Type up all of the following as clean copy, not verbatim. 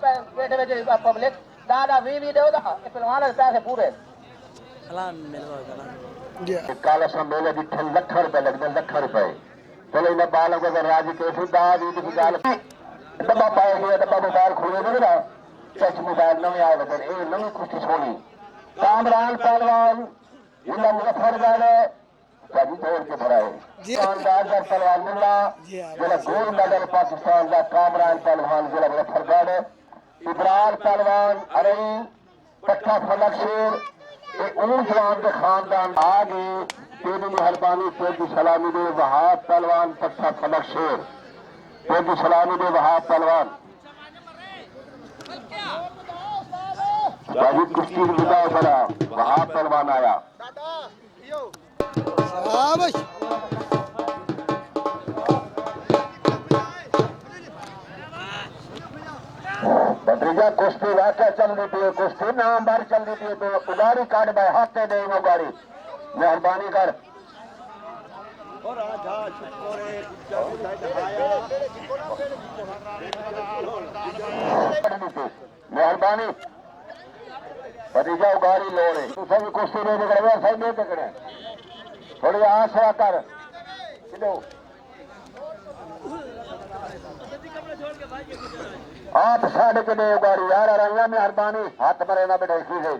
public दादा भी दे पहलवान पैसे पूरे काला संबोले दी लख रुपए लगते लख रुपए चलो इन्हें बाल राज केस दादी की गल डब्बा पाया गया डब्बा मोबाइल खोले ना टच मोबाइल नवे आए बदल ये नवी कुश्ती सोनी कामरान पहलवान जिला मुजफ्फरगढ़ जाजी तोड़ के भराए शानदार पहलवान मुल्ला जिला गोल्ड मेडल पाकिस्तान का कामरान पहलवान जिला मुजफ्फरगढ़ इब्रार पहलवान अरई कट्ठा फलक शेर जवान के खानदान आ गए तेरी मेहरबानी तेरी सलामी दे वहाब पहलवान कट्ठा फलक शेर तेरी सलामी दे वहाब पहलवान जाजी कुश्ती विदा करा वहाब पहलवान आया भतीजा कुश्ती वाक़ चल रही थी कुश्ती नाम बार चल रही थी तो उगाड़ी काट भाई हाथे दे उगाड़ी मेहरबानी कर मेहरबानी भतीजा उगाड़ी लो रहे तू सभी कुश्ती ले पकड़े सही नहीं पकड़े थोड़ी आशा कर आप साढ़े के दे उगाड़ी यार रंगा मेहरबानी हाथ मरे ना बेटे इसी से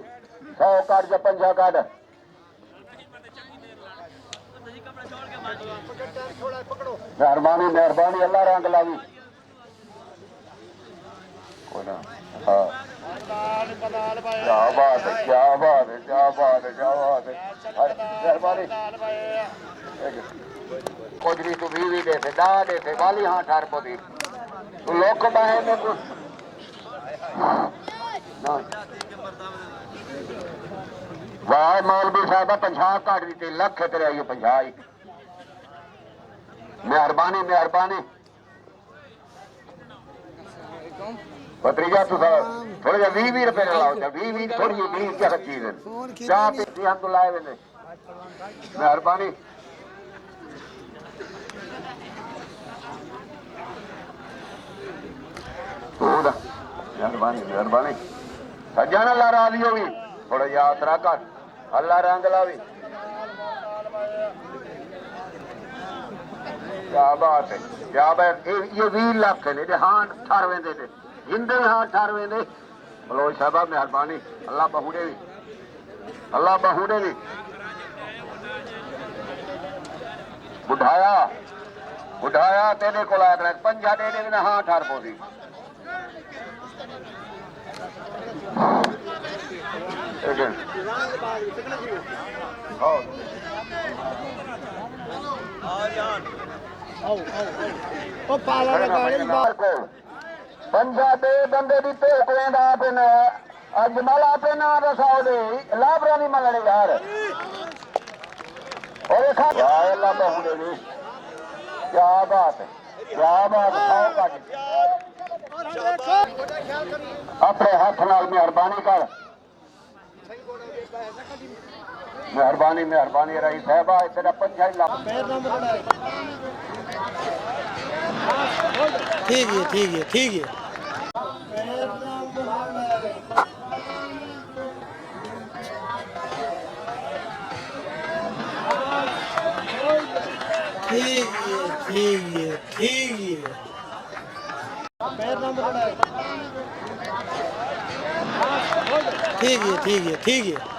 100 काट या 50 काट मेहरबानी मेहरबानी अल्लाह रंग लावी हाँ क्या बात है क्या बात है क्या बात है क्या बात है मेहरबानी कोजरी तू भी दे थे दा दे थे वाली हाँ ठार पोती तू लोग बाहे में कुछ वाह मौलवी साहब 50 काट दी लख तेरे आई 50 मेहरबानी मेहरबानी भतीजा तू थोड़े जा 20 रुपए लाओ 20 थोड़ी 20 क्या चीज है चाह पी हम तो लाए हुए मेहरबानी मेहरबानी मेहरबानी सज्जा ना ला रहा भी थोड़ा यात्रा कर अल्लाह रंग लावी क्या बात है क्या बात ये 20 लाख है हाँ 18 दे हिंदे हाँ 18 दे बलोच साहब मेहरबानी अल्लाह बहुड़े भी अल्लाह बहुड़े भी बुढ़ाया बुढ़ाया तेरे को लाया 50 दे देना हाँ 18 पोदी पंजाबी बंदे की भोक लेंदा अपने अजमल अपने ना रसाओ दे लाभरा नहीं मंगने यार और अल्लाह बहुड़े भी क्या बात है क्या बात अपने हाथ नाल मेहरबानी कर मेहरबानी मेहरबानी रही साहबा तेरा 50 लाख ठीक है ठीक है ठीक है ठीक है ठीक है ठीक है ठीक है ठीक है